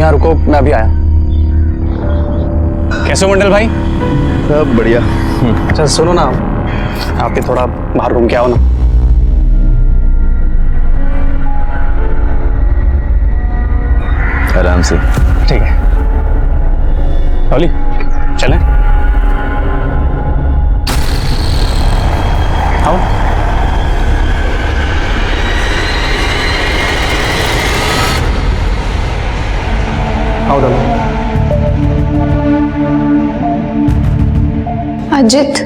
यहाँ रुको, मैं अभी आया। कैसे हो मंडल भाई? सब बढ़िया। अच्छा सुनो ना, आप भी थोड़ा बाहर घूम के आओ ना। आराम से। ठीक है डॉली, चलें? आओ। आओ डॉली। अजित,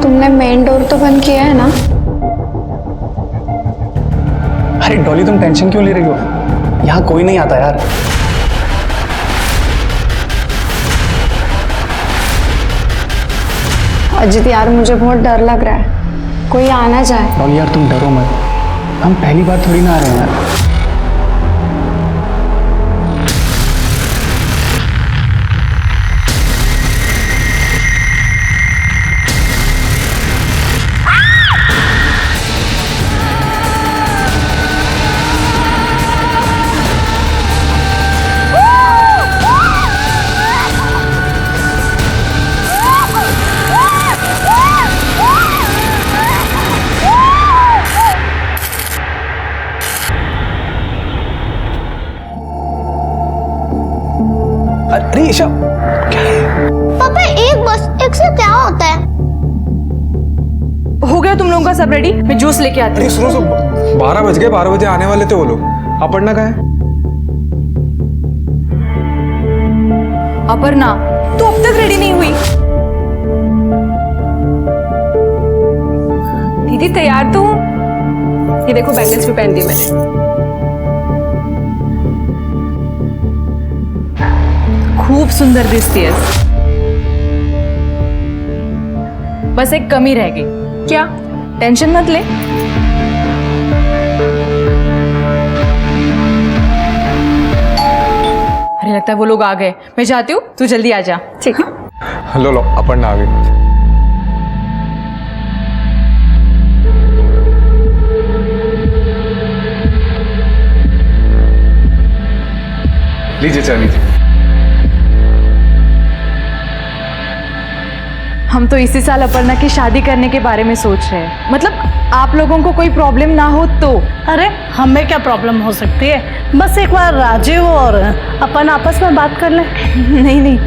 तुमने मेन डोर तो बंद किया है ना? अरे डॉली तुम टेंशन क्यों ले रही हो? यहाँ कोई नहीं आता यार। अजित यार, मुझे बहुत डर लग रहा है, कोई आना जाए। डॉली यार तुम डरो मत, हम पहली बार थोड़ी ना आ रहे हैं यार। अरे ईशा, क्या है? पापा एक बस एक से क्या होता है? हो गया तुम लोगों का सब रेडी? मैं जूस लेके आती हूँ। सुनो 12 बज गए, 12 बजे आने वाले थे वो लोग। अपर्णा कहाँ है? अपर्णा, तू अब तक रेडी नहीं हुई? दीदी तैयार तो हूँ। ये देखो बैंगल्स भी पहन दी मैंने। खूब सुंदर दिखती है, बस एक कमी रह गई। क्या? टेंशन मत ले, अरे लगता है वो लोग आ गए। मैं जाती हूँ, तू जल्दी आ जा। ठीक है। लो अपर्णा आ गई। लीजिए चाय लीजिए। हम तो इसी साल अपर्णा की शादी करने के बारे में सोच रहे हैं। मतलब आप लोगों को कोई प्रॉब्लम ना हो तो। अरे हमें क्या प्रॉब्लम हो सकती है? बस एक बार राजीव और अपन आपस में बात कर लें। नहीं,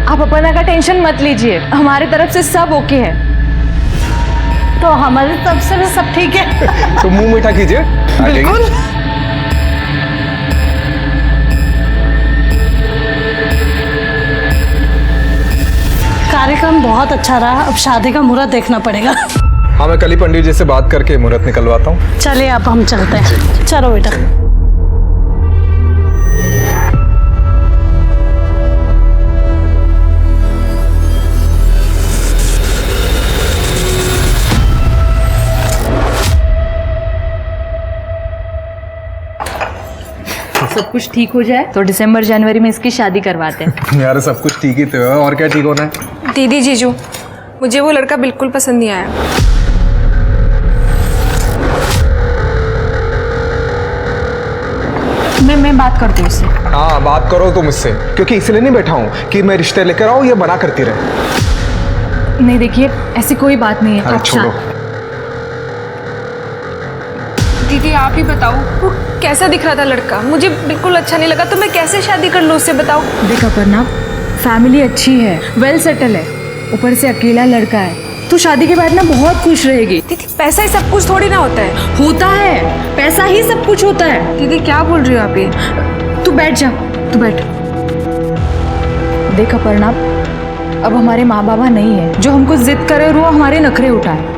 आप अपर्णा का टेंशन मत लीजिए, हमारी तरफ से सब ओके है। तो हमारी तरफ से भी सब ठीक है। तो मुंह मीठा कीजिए। बिल्कुल। कार्यक्रम बहुत अच्छा रहा, अब शादी का मुहूर्त देखना पड़ेगा। हाँ मैं कल ही पंडित जी से बात करके मुहूर्त निकलवाता हूँ। चलिए अब हम चलते हैं। चलो बेटा। सब कुछ ठीक हो जाए तो दिसंबर जनवरी में इसकी शादी करवाते हैं। यार सब कुछ ठीक ही तो है, और क्या ठीक होना है? दीदी जीजू, मुझे वो लड़का बिल्कुल पसंद नहीं आया। मैं बात करती हूँ उससे। हाँ बात करो तुम मुझसे, क्योंकि इसलिए नहीं बैठा हूँ कि मैं रिश्ते लेकर आऊँ, ये बना करती रहे। नहीं देखिए, ऐसी कोई बात नहीं है। अरे छोड़ो। दीदी आप ही बताओ, वो कैसा दिख रहा था लड़का? मुझे बिल्कुल अच्छा नहीं लगा, तो मैं कैसे शादी कर लूँ उससे, बताओ। देख अपर्णा, फैमिली अच्छी है, वेल सेटल है, ऊपर से अकेला लड़का है, तू शादी के बाद ना बहुत खुश रहेगी। दीदी पैसा ही सब कुछ थोड़ी ना होता है। होता है, पैसा ही सब कुछ होता है। दीदी क्या बोल रही हो आप ये? तू बैठ जा, तू बैठ। देख अपर्णा, अब हमारे माँ बाबा नहीं है जो हमको जिद करे और वो हमारे नखरे उठाए।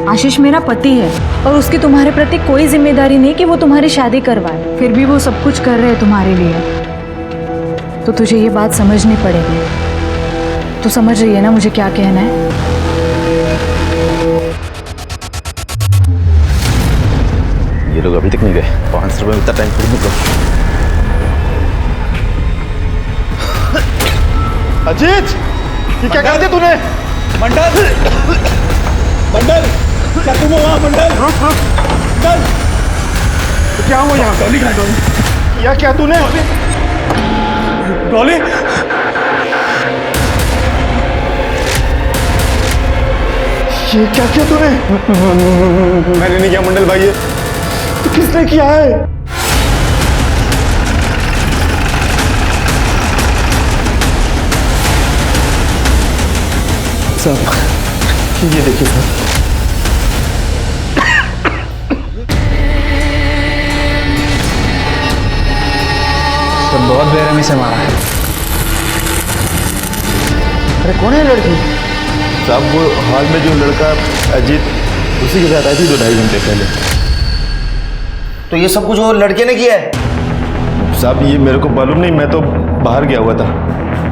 आशीष मेरा पति है और उसकी तुम्हारे प्रति कोई जिम्मेदारी नहीं कि वो तुम्हारी शादी करवाए, फिर भी वो सब कुछ कर रहे हैं तुम्हारे लिए। तो तुझे ये बात समझनी पड़ेगी। तू समझ रही है ना मुझे क्या कहना है? ये लोग अभी तक नहीं गए। 500 रुपये में इतना टाइम थोड़ी निकल। अजीत, ये क्या कर दिया तूने? मंडल, मंडल, क्या तुम हो वहाँ? मंडल, रुक। मंडल, क्या हुआ यहाँ? डॉली कहाँ? किया क्या तूने? डॉली, ये क्या किया तूने? मैंने नहीं किया मंडल भाई, ये तो किसने किया है? सर ये देखिए सर, सर बहुत बेरहमी से मारा है। अरे कौन है लड़की? साहब वो हॉल में जो लड़का अजीत, उसी के साथ आई थी 2-2.5 घंटे पहले। तो ये सब कुछ वो लड़के ने किया है? साहब ये मेरे को मालूम नहीं, मैं तो बाहर गया हुआ था,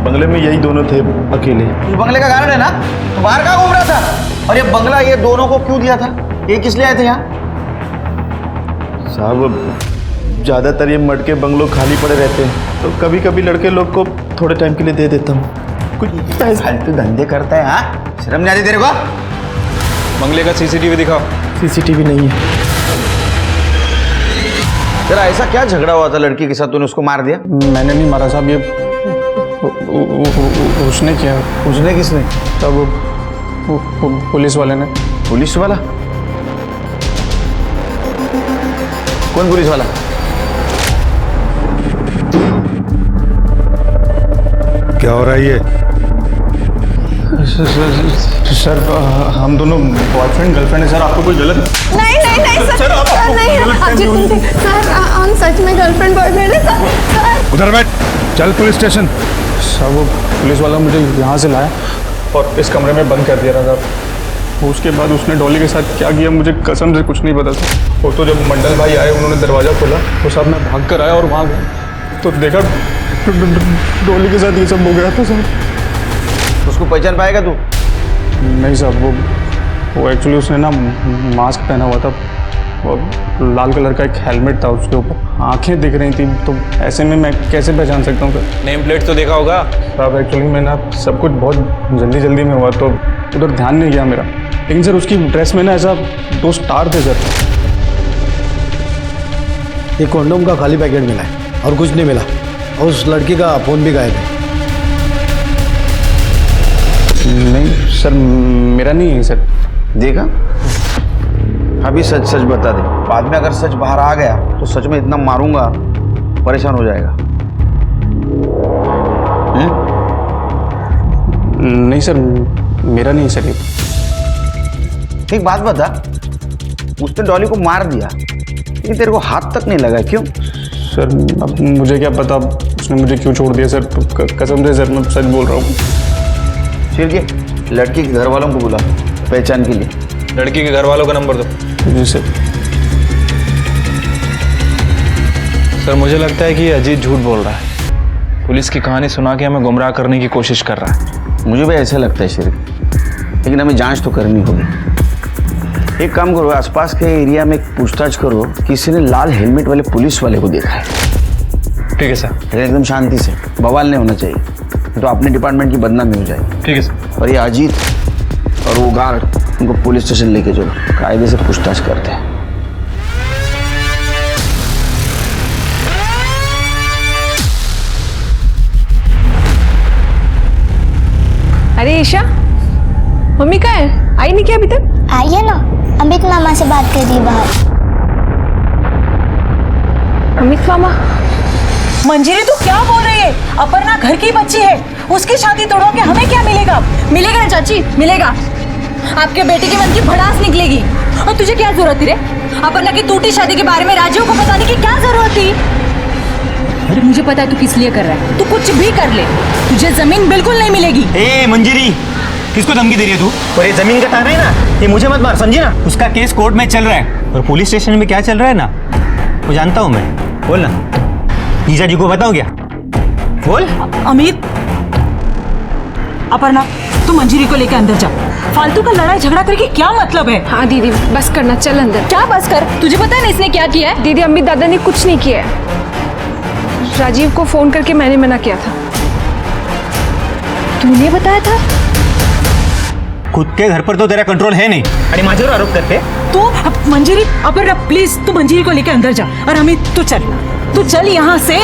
बंगले में यही दोनों थे अकेले। ये बंगले का कारण है ना, तो बाहर कहाँ घूम रहा था? और ये बंगला ये दोनों को क्यों दिया था? ये किस लिए आए थे यहाँ? साहब ज़्यादातर ये मटके बंगलों खाली पड़े रहते हैं, तो कभी कभी लड़के लोग को थोड़े टाइम के लिए दे देता हूँ। कुछ फालतू धंधे करता है, हाँ? शर्म नहीं आती तेरे को? बंगले का सीसीटीवी दिखाओ। सीसीटीवी नहीं है। तेरा ऐसा क्या झगड़ा हुआ था लड़की के साथ, तूने उसको मार दिया? मैंने नहीं मारा साहब, ये उसने किया। उसने किसने? तब पुलिस वाले ने। पुलिस वाला? कौन पुलिस वाला? क्या हो रहा है ये? सर हम दोनों बॉयफ्रेंड गर्लफ्रेंड है सर, आपको कोई गलत नहीं सर, सर हम सच में गर्लफ्रेंड बॉयफ्रेंड है सर। उधर बैठ, चल पुलिस स्टेशन। सर वो पुलिस वाला मुझे यहाँ से लाया और इस कमरे में बंद कर दिया था साहब। उसके बाद उसने डॉली के साथ क्या किया मुझे कसम से कुछ नहीं पता था। वो तो जब मंडल भाई आए उन्होंने दरवाज़ा खोला तो साहब मैं भाग कर आया और वहाँ गया तो देखा डॉली के साथ ये सब हो गया था साहब। उसको पहचान पाएगा तू? नहीं साहब, वो एक्चुअली उसने ना मास्क पहना हुआ था और लाल कलर का एक हेलमेट था उसके ऊपर, आंखें दिख रही थी, तो ऐसे में मैं कैसे पहचान सकता हूँ सर? नेम प्लेट तो देखा होगा साहब। एक्चुअली मैं ना सब कुछ बहुत जल्दी में हुआ तो उधर ध्यान नहीं गया मेरा, लेकिन सर उसकी ड्रेस में ना ऐसा 2 स्टार थे सर। ये कॉन्डोम का खाली पैकेट मिला है और कुछ नहीं मिला, और उस लड़की का फ़ोन भी गायब है। नहीं सर मेरा नहीं है सर। देखा, अभी सच सच बता दे, बाद में अगर सच बाहर आ गया तो सच में इतना मारूंगा परेशान हो जाएगा। नहीं सर मेरा नहीं सर। एक बात बता, उसने डॉली को मार दिया लेकिन तेरे को हाथ तक नहीं लगा, क्यों? सर अब मुझे क्या पता उसने मुझे क्यों छोड़ दिया सर, कसम से सर मैं सच बोल रहा हूँ। फिर के लड़की के घर वालों को बुला पहचान के लिए। लड़की के घर वालों का नंबर दो। जी सर। सर मुझे लगता है कि अजीत झूठ बोल रहा है, पुलिस की कहानी सुना के हमें गुमराह करने की कोशिश कर रहा है। मुझे भी ऐसा लगता है शरीफ, लेकिन हमें जांच तो करनी होगी। एक काम करो, आसपास के एरिया में पूछताछ करो, किसी ने लाल हेलमेट वाले पुलिस वाले को देखा है। ठीक है सर। लेकिन एकदम शांति से, बवाल नहीं होना चाहिए, तो अपने डिपार्टमेंट की बदनामी हो जाएगी। ठीक है सर। और ये अजीत और वो गार्ड, उनको पुलिस स्टेशन लेके चलो, कायदे से पूछताछ करते हैं। अरे ईशा, मम्मी कहाँ है? आई नहीं क्या अभी तक? आई है ना, अमित मामा से बात कर रही बाहर। अमित मामा? मंजिरी तू क्या बोल रही है? अपर्णा घर की बच्ची है, उसकी शादी तोड़ो के हमें क्या मिलेगा? मिलेगा ना चाची, मिलेगा। आपके बेटे के मन की भड़ास निकलेगी। और तुझे क्या जरूरत थी रे? अपर्णा की टूटी शादी के बारे में राजीव को बताने की क्या जरूरत थी? अरे मुझे पता है तू किस लिए कर रहा है, तू कुछ भी कर ले, तुझे जमीन बिल्कुल नहीं मिलेगी। ए मंजिरी, किसको धमकी दे रही है तू? और ये जमीन का ताना है ना, ये मुझे मत मार, समझी ना? उसका केस कोर्ट में चल रहा है और पुलिस स्टेशन में क्या चल रहा है ना, वो जानता हूँ मैं। बोल ना, जीजा जी को बताओ क्या? बोल। अमित, अपर्णा तू मंजिरी को लेकर अंदर जा, फालतू का लड़ाई झगड़ा करके क्या मतलब है? हाँ दीदी बस करना, चल अंदर। क्या बस कर? तुझे पता है ना इसने क्या किया है? दीदी अमित दादा ने कुछ नहीं किया है, राजीव को फोन करके मैंने मना किया था। तूने बताया था? खुद के घर पर तो तेरा कंट्रोल है नहीं आणि माझ्यावर आरोप करते। तू मंजिरी, अपर्णा प्लीज तू मंजिरी को लेकर अंदर जा, और अमित तू चल। तू चल यहाँ से।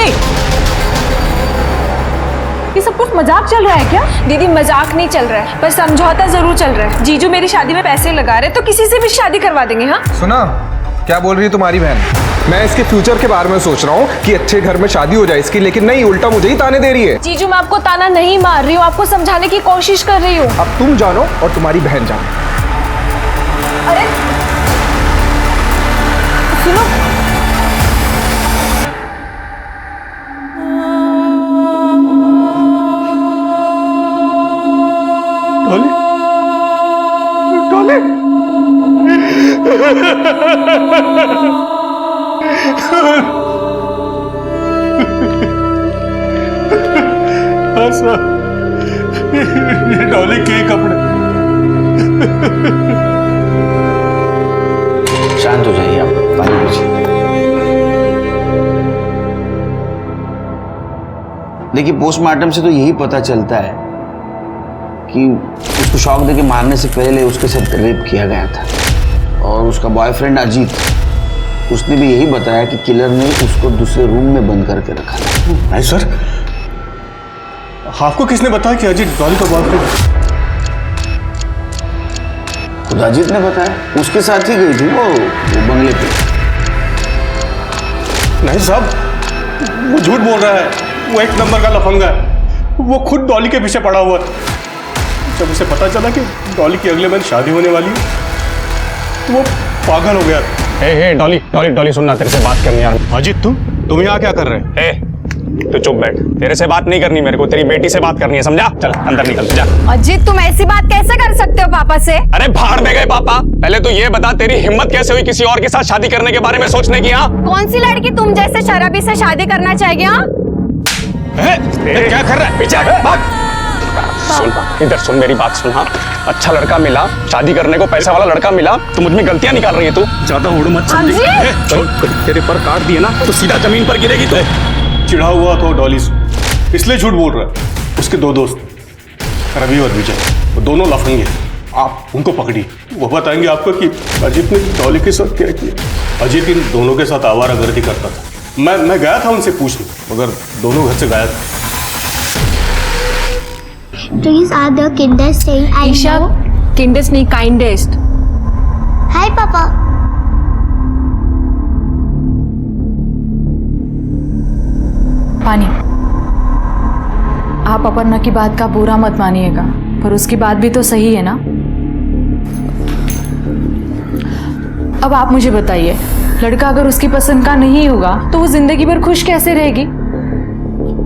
ये सब कुछ मजाक चल रहा है क्या? दीदी मजाक नहीं चल रहा है, पर समझौता जरूर चल रहा है। जीजू मेरी शादी में पैसे लगा रहे तो किसी से भी शादी करवा देंगे। हाँ सुना क्या बोल रही है तुम्हारी बहन? मैं इसके फ्यूचर के बारे में सोच रहा हूँ कि अच्छे घर में शादी हो जाए इसकी, लेकिन नहीं, उल्टा मुझे ही ताने दे रही है। जीजू मैं आपको ताना नहीं मार रही हूँ, आपको समझाने की कोशिश कर रही हूँ। अब तुम जानो और तुम्हारी बहन जानो। अरे सुनो, डॉली, डॉली, ये डॉली के कपड़े। शांत हो जाइए आप, पानी पीजिए। देखिए पोस्टमार्टम से तो यही पता चलता है कि उसको शॉक देके मारने से पहले उसके साथ रेप किया गया था। और उसका बॉयफ्रेंड अजीत, उसने भी यही बताया कि किलर ने उसको दूसरे रूम में बंद करके रखा था। नहीं सर, आपको किसने बताया कि अजीत डॉली का बॉयफ्रेंड है? खुद अजीत ने बताया, उसके साथ ही गई थी वो बंगले पे। नहीं साहब, वो झूठ बोल रहा है, वो एक नंबर का लफंगा है। वो खुद डॉली के पीछे पड़ा हुआ था। जब उसे पता चला कि डॉली की अगले महीने शादी होने वाली है तो वो पागल हो गया। हे डॉली, डॉली, डॉली सुनना, तेरे से बात करनी है। अजीत तुम यहाँ क्या कर रहे हैं? तो चुप बैठ, तेरे से बात नहीं करनी मेरे को, तेरी बेटी से बात करनी है, समझा? चल अंदर निकल जा। अजीत तुम ऐसी बात कैसे कर सकते हो पापा से? अरे भाड़ में गए पापा, पहले तो ये बता तेरी हिम्मत कैसे हुई किसी और के साथ शादी करने के बारे में सोचने की? हाँ कौन सी लड़की तुम जैसे शराबी से शादी करना चाहेगी? हाँ क्या कर रहा है? पीछे भाग। सुन, इधर सुन, मेरी बात सुन। हाँ अच्छा लड़का मिला, शादी करने को पैसा वाला लड़का मिला, तो मुझ में गलतियां निकाल रही है तू। ज्यादा होड़ मत समझ, तेरे पर काट दिए ना तो सीधा जमीन पर गिरेगी तू। चिढ़ा हुआ तो डॉली से, इसलिए झूठ बोल रहा है। उसके दो दोस्त रवि और विजय, वो दोनों लफंगे, आप उनको पकड़ी, वो बताएंगे आपको कि अजीत ने डॉली के साथ क्या किया। अजीत इन दोनों के साथ आवारागर्दी करता था। मैं गया था उनसे पूछने, मगर दोनों घर से गायब थे। These are the kindest thing I Isha, know. किंडेस्ट नहीं काइंडेस्ट। Hi पापा। पानी, आप अपर्णा की बात का बुरा मत मानिएगा, पर उसकी बात भी तो सही है ना। अब आप मुझे बताइए, लड़का अगर उसकी पसंद का नहीं होगा तो वो जिंदगी भर खुश कैसे रहेगी?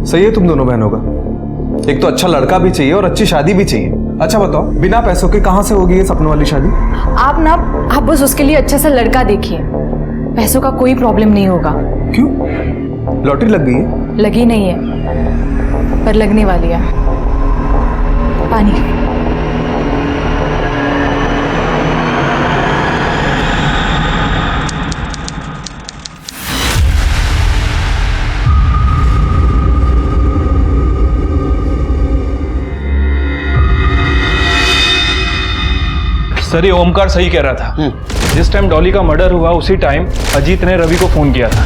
सही है तुम दोनों बहनों का। एक तो अच्छा लड़का भी चाहिए और अच्छी शादी भी चाहिए। अच्छा बताओ, बिना पैसों के कहाँ से होगी ये सपनों वाली शादी? आप बस उसके लिए अच्छा सा लड़का देखिए, पैसों का कोई प्रॉब्लम नहीं होगा। क्यों? लॉटरी लग गई है? लगी नहीं है, पर लगने वाली है। पानी। सर ये ओमकार सही कह रहा था। जिस टाइम डॉली का मर्डर हुआ उसी टाइम अजीत ने रवि को फोन किया था,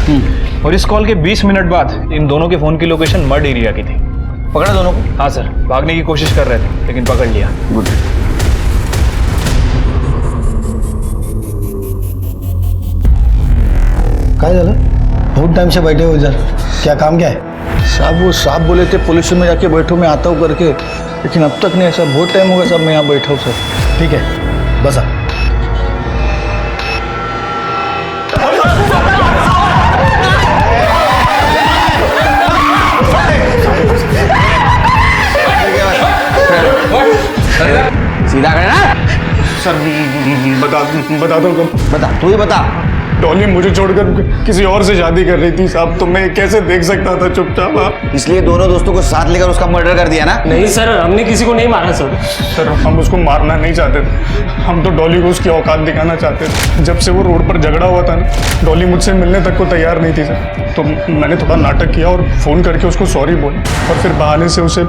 और इस कॉल के 20 मिनट बाद इन दोनों के फोन की लोकेशन मर्ड एरिया की थी। पकड़ा दोनों को? हाँ सर, भागने की कोशिश कर रहे थे लेकिन पकड़ लिया। गुड। काय झालं? बहुत टाइम से बैठे हो इधर, क्या काम क्या है? साहब वो साहब बोले थे पुलिस में जाके बैठो, मैं आता हूँ करके, लेकिन अब तक नहीं ऐसा। बहुत टाइम हो गया साहब, मैं यहाँ बैठा हूँ सर। ठीक है बसा। सीधा करना सर बता दो, बता, तू ही बता। डॉली मुझे छोड़कर किसी और से शादी कर रही थी साहब, तो मैं कैसे देख सकता था चुपचाप? आप इसलिए दोनों दोस्तों को साथ लेकर उसका मर्डर कर दिया ना? नहीं सर, हमने किसी को नहीं मारा सर। सर हम उसको मारना नहीं चाहते थे, हम तो डॉली को उसकी औकात दिखाना चाहते थे। जब से वो रोड पर झगड़ा हुआ था ना, डॉली मुझसे मिलने तक को तैयार नहीं थी सर। तो मैंने थोड़ा नाटक किया और फ़ोन करके उसको सॉरी बोला, और फिर बहाने से उसे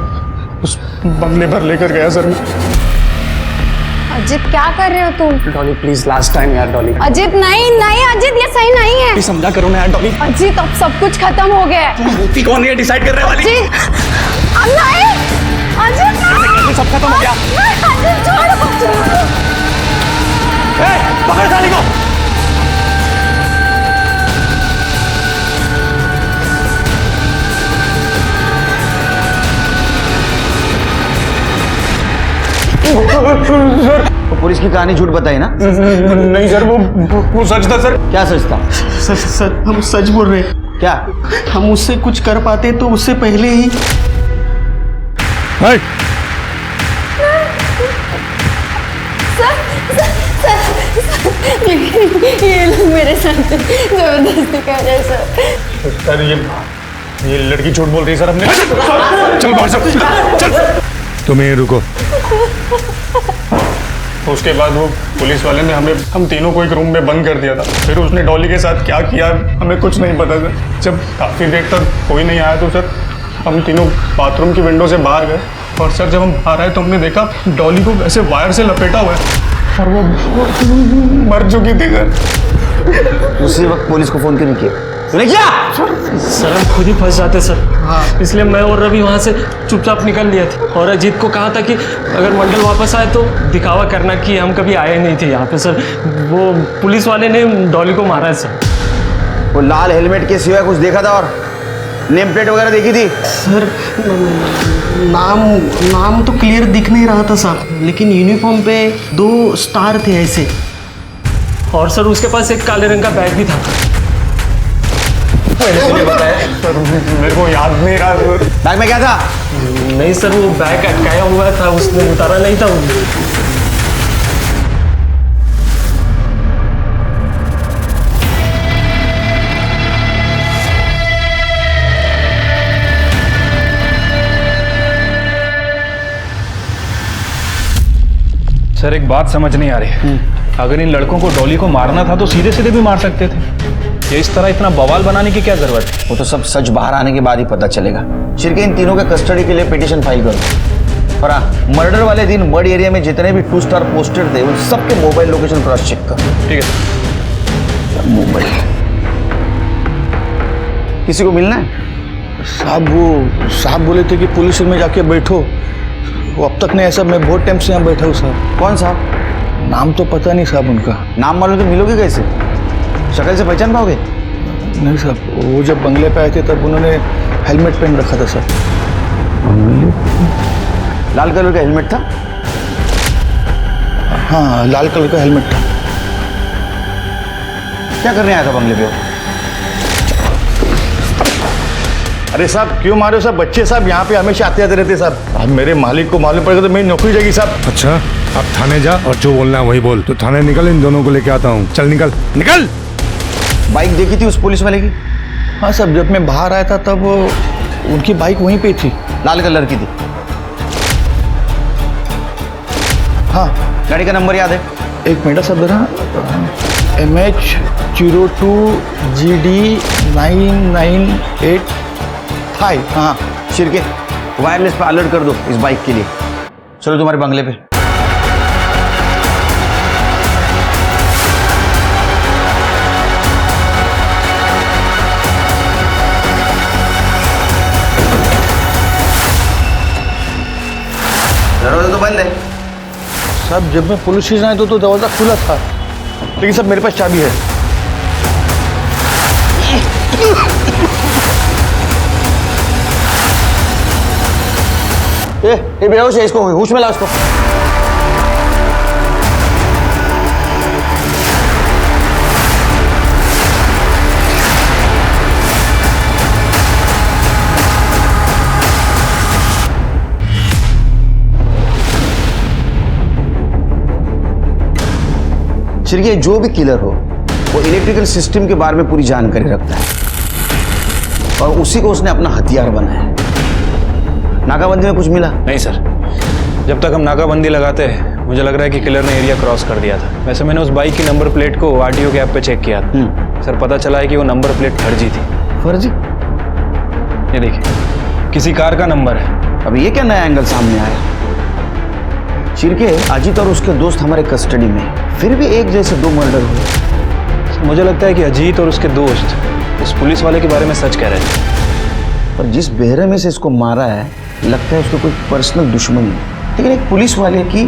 उस बंगले पर लेकर गया सर। अजित क्या कर रहे हो तुम? डॉली प्लीज लास्ट टाइम यार डॉली। अजित नहीं नहीं अजित ये सही नहीं है। समझा करो ना यार डॉली। अजित अब सब कुछ खत्म हो गया है। मूर्ति कौन है डिसाइड करने वाली? अजित अब नहीं अजित नहीं। सब खत्म हो गया। अजित छोड़ो। पकड़ साली को। तो पुलिस की कहानी झूठ बताई ना? नहीं सर वो सच था सर। क्या सच था? सर हम सच बोल रहे हैं। क्या? हम उससे कुछ कर पाते तो उससे पहले ही। ये लोग मेरे साथ जबरदस्ती कर रहे हैं सर ये लड़की झूठ बोल रही है सर। हमने चल बाहर सब चल। तुम यहीं रुको। उसके बाद वो पुलिस वाले ने हम तीनों को एक रूम में बंद कर दिया था। फिर उसने डॉली के साथ क्या किया हमें कुछ नहीं पता सर। जब काफ़ी देर तक कोई नहीं आया तो सर हम तीनों बाथरूम की विंडो से बाहर गए और सर जब हम बाहर आए तो हमने देखा डॉली को ऐसे वायर से लपेटा हुआ है और वो मर चुकी थी सर। उसी वक्त पुलिस को फोन क्यों नहीं किया? तूने किया? सर हम खुद ही फंस जाते सर। इसलिए मैं और रवि वहाँ से चुपचाप निकल लिए थे और अजीत को कहा था कि अगर मंडल वापस आए तो दिखावा करना कि हम कभी आए नहीं थे यहाँ पे सर। वो पुलिस वाले ने डॉली को मारा है सर। वो लाल हेलमेट के सिवाय कुछ देखा था और नेम प्लेट वगैरह देखी थी? सर नाम तो क्लियर दिख नहीं रहा था साहब, लेकिन यूनिफॉर्म पे 2 स्टार थे ऐसे। और सर उसके पास एक काले रंग का बैग भी था। सर मेरे को याद नहीं रहा। बैग में क्या था? नहीं सर वो बैग अटकाया हुआ था, उसने उतारा नहीं था। सर एक बात समझ नहीं आ रही। अगर इन लड़कों को डॉली को मारना था तो सीधे सीधे भी मार सकते थे। ये इस तरह इतना बवाल बनाने की क्या जरूरत है? वो तो सब सच बाहर आने के बाद ही पता चलेगा। शिरके इन तीनों के कस्टडी के लिए पिटीशन फाइल करो। और हाँ, मर्डर वाले दिन मर्ड एरिया में जितने भी 2 स्टार पोस्टेड थे उन सबके मोबाइल लोकेशन क्रॉस चेक करो। ठीक है। मोबाइल किसी को मिलना है? साहब बोले थे कि पुलिस में जाके बैठो। वो अब तक नहीं ऐसा। मैं बहुत टाइम से यहाँ बैठा हूँ साहब। कौन साहब? नाम तो पता नहीं साहब उनका। नाम मालूम तो मिलोगे कैसे? शक्ल से पहचान पाओगे? नहीं साहब, वो जब बंगले पे आए थे तब उन्होंने हेलमेट पहन रखा था सर। लाल कलर का हेलमेट था? हाँ लाल कलर का हेलमेट था। क्या करने आया था बंगले पे? अरे साहब क्यों मारे हो साहब? बच्चे साहब यहाँ पे हमेशा आते जाते रहते साहब। अब मेरे मालिक को मालूम पड़ेगा तो मेरी नौकरी जाएगी साहब। अच्छा अब थाने जा और जो बोलना है वही बोल। तो थाने निकल, इन दोनों को लेके आता हूँ। चल निकल निकल। बाइक देखी थी उस पुलिस वाले की? हाँ साहब, जब मैं बाहर आया था तब उनकी बाइक वहीं पे थी। लाल कलर की थी? हाँ। गाड़ी का नंबर याद है? एक मिनट साहब जरा। MH02 GD 998। हाँ। शिरके वायरलेस पे अलर्ट कर दो इस बाइक के लिए। चलो तुम्हारे बंगले पे। दरवाजा तो बंद है साहब। जब मैं पुलिस स्टेशन आया तो दरवाजा खुला था, लेकिन साहब मेरे पास चाबी है। ये बेहोश है, इसको होश में लाओ इसको। शिरके जो भी किलर हो वो इलेक्ट्रिकल सिस्टम के बारे में पूरी जानकारी रखता है और उसी को उसने अपना हथियार बनाया है। नाकाबंदी में कुछ मिला? नहीं सर, जब तक हम नाकाबंदी लगाते हैं मुझे लग रहा है कि किलर ने एरिया क्रॉस कर दिया था। वैसे मैंने उस बाइक की नंबर प्लेट को RTO के ऐप पे चेक किया था। सर पता चला है कि वो नंबर प्लेट फर्जी थी। फर्जी? ये देखिए किसी कार का नंबर है। अब ये क्या नया एंगल सामने आया? चिरके, अजीत और उसके दोस्त हमारे कस्टडी में, फिर भी एक जैसे 2 मर्डर हुए। मुझे लगता है कि अजीत और उसके दोस्त उस पुलिस वाले के बारे में सच कह रहे थे। पर जिस बेहरे में से इसको मारा है, लगता है उसको कोई पर्सनल दुश्मनी है। लेकिन एक पुलिस वाले की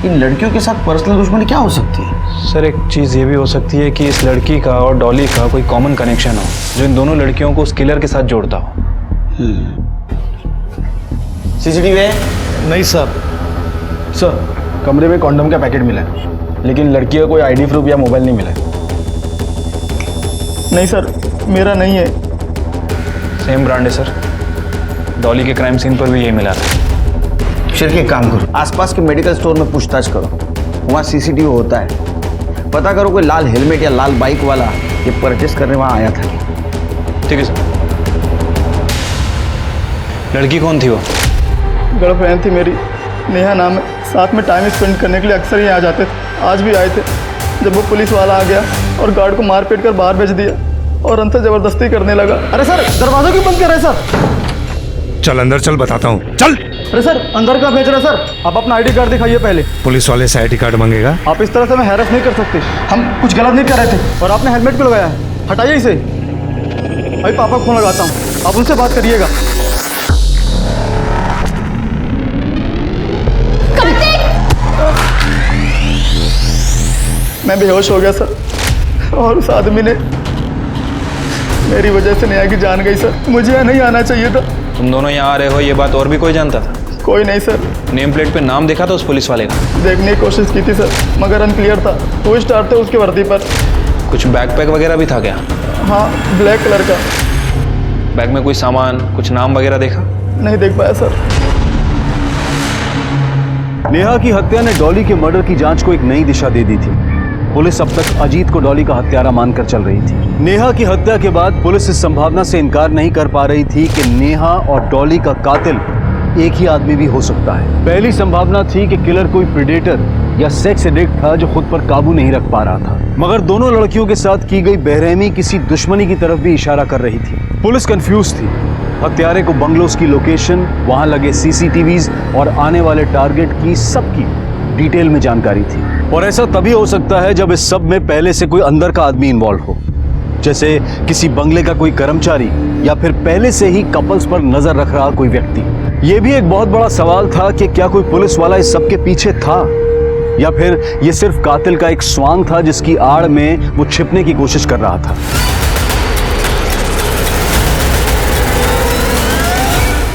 इन लड़कियों के साथ पर्सनल दुश्मनी क्या हो सकती है? सर एक चीज़ ये भी हो सकती है कि इस लड़की का और डॉली का कोई कॉमन कनेक्शन हो जो इन दोनों लड़कियों को उस किलर के साथ जोड़ता हो। सीसीटीवी है? नहीं सर। सर कमरे में कॉन्डम का पैकेट मिला है, लेकिन लड़की का कोई आईडी प्रूफ या मोबाइल नहीं मिला है। नहीं सर, मेरा नहीं है। सेम ब्रांड है सर, डॉली के क्राइम सीन पर भी यही मिला था। शिरके, एक काम करो, आसपास के मेडिकल स्टोर में पूछताछ करो, वहाँ सीसीटीवी होता है। पता करो कोई लाल हेलमेट या लाल बाइक वाला ये परचेस करने वहाँ आया था। ठीक है सर। लड़की कौन थी वो? गर्लफ्रेंड थी मेरी, नेहा नाम है। साथ में टाइम स्पेंड करने के लिए अक्सर ही आ जाते थे। आज भी आए थे। जब वो पुलिस वाला आ गया और गार्ड को मार पीट कर बाहर भेज दिया और अंतर जबरदस्ती करने लगा। अरे सर, दरवाजा क्यों बंद कर रहे हैं सर? चल अंदर चल, बताता हूँ, चल। अरे सर, अंदर का भेज रहे हैं सर? आप अपना आईडी कार्ड दिखाइए पहले। पुलिस वाले से आईडी कार्ड मांगेगा? आप इस तरह से हमें हैरेस नहीं कर सकते। हम कुछ गलत नहीं कर रहे थे और आपने हेलमेट क्यों लगाया है? हटाइए इसे। भाई पापा को फोन लगाता हूँ, आप उनसे बात करिएगा। मैं बेहोश हो गया सर, और उस आदमी ने मेरी वजह से नेहा की जान गई सर। मुझे यहाँ नहीं आना चाहिए था। तुम दोनों यहाँ आ रहे हो ये बात और भी कोई जानता था? कोई नहीं सर। नेम प्लेट पे नाम देखा था उस पुलिस वाले का? देखने की कोशिश की थी सर, मगर अनक्लियर था। 2 स्टार थे उसके वर्दी पर। कुछ बैकपैक वगैरह भी था क्या? हाँ, ब्लैक कलर का। बैग में कोई सामान, कुछ नाम वगैरह देखा? नहीं देख पाया सर। नेहा की हत्या ने डॉली के मर्डर की जांच को एक नई दिशा दे दी थी। पुलिस अब तक अजीत को डॉली का हत्यारा मानकर चल रही थी। नेहा की हत्या के बाद पुलिस इस संभावना से इनकार नहीं कर पा रही थी कि नेहा और डॉली का कातिल एक ही आदमी भी हो सकता है। पहली संभावना थी कि किलर कोई प्रेडेटर या सेक्स एडिक्ट था जो खुद पर काबू नहीं रख पा रहा था, मगर दोनों लड़कियों के साथ की गई बेरहमी किसी दुश्मनी की तरफ भी इशारा कर रही थी। पुलिस कंफ्यूज थी। हत्यारे को बंगलोज की लोकेशन, वहां लगे सीसीटीवीज और आने वाले टारगेट की सबकी डिटेल में जानकारी थी। और ऐसा तभी हो सकता है जब इस सब में पहले से कोई अंदर का आदमी इन्वॉल्व हो, जैसे किसी बंगले का कोई कर्मचारी या फिर पहले से ही कपल्स पर नजर रख रहा कोई व्यक्ति। यह भी एक बहुत बड़ा सवाल था कि क्या कोई पुलिस वाला इस सब के पीछे था, या फिर यह सिर्फ कातिल का एक स्वांग था जिसकी आड़ में वो छिपने की कोशिश कर रहा था।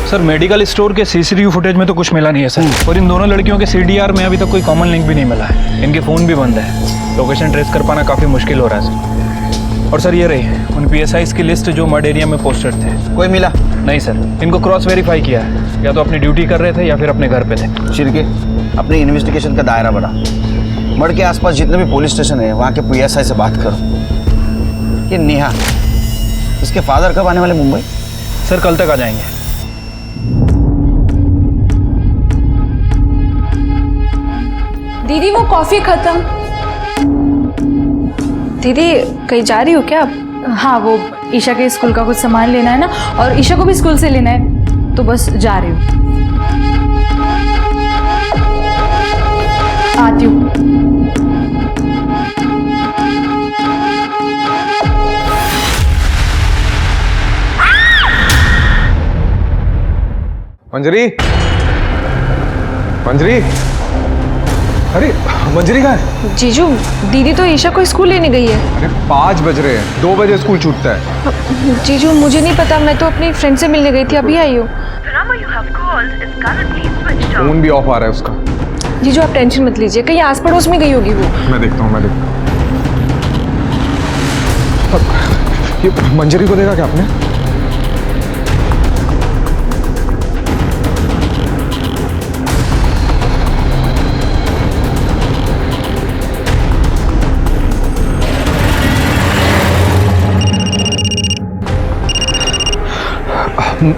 सर मेडिकल स्टोर के सीसीटीवी फुटेज में तो कुछ मिला नहीं है सर, और इन दोनों लड़कियों के सीडीआर में अभी तक कोई कॉमन लिंक भी नहीं मिला है। इनके फ़ोन भी बंद है। लोकेशन ट्रेस कर पाना काफ़ी मुश्किल हो रहा है सर। और सर ये रही उन पीएसआईज की लिस्ट जो मर्ड एरिया में पोस्टेड थे। कोई मिला? नहीं सर, इनको क्रॉस वेरीफाई किया है, या तो अपनी ड्यूटी कर रहे थे या फिर अपने घर पे थे। शिरके, अपनी इन्वेस्टिगेशन का दायरा बढ़ा। मर्ड के आसपास जितने भी पुलिस स्टेशन है वहाँ के पीएसआई से बात करो। ये नेहा, इसके फादर कब आने वाले मुंबई? सर कल तक आ जाएंगे। दीदी वो कॉफी खत्म। दीदी कहीं जा रही हो क्या आप? हाँ, वो ईशा के स्कूल का कुछ सामान लेना है ना, और ईशा को भी स्कूल से लेना है, तो बस जा रही हूँ। आती हूँ। मंजरी, मंजरी, अरे मंजरी कहाँ है? जीजू, दीदी तो ईशा को स्कूल लेने गई है। अरे 5 बज रहे हैं, 2 बजे स्कूल छूटता है। जीजू मुझे नहीं पता, मैं तो अपनी फ्रेंड से मिलने गई थी, अभी आई हूँ। फोन भी ऑफ आ रहा है उसका। जीजू आप टेंशन मत लीजिए, कहीं आस पड़ोस में गई होगी वो। मैं देखता हूँ, ये मंजरी को देखा क्या आपने?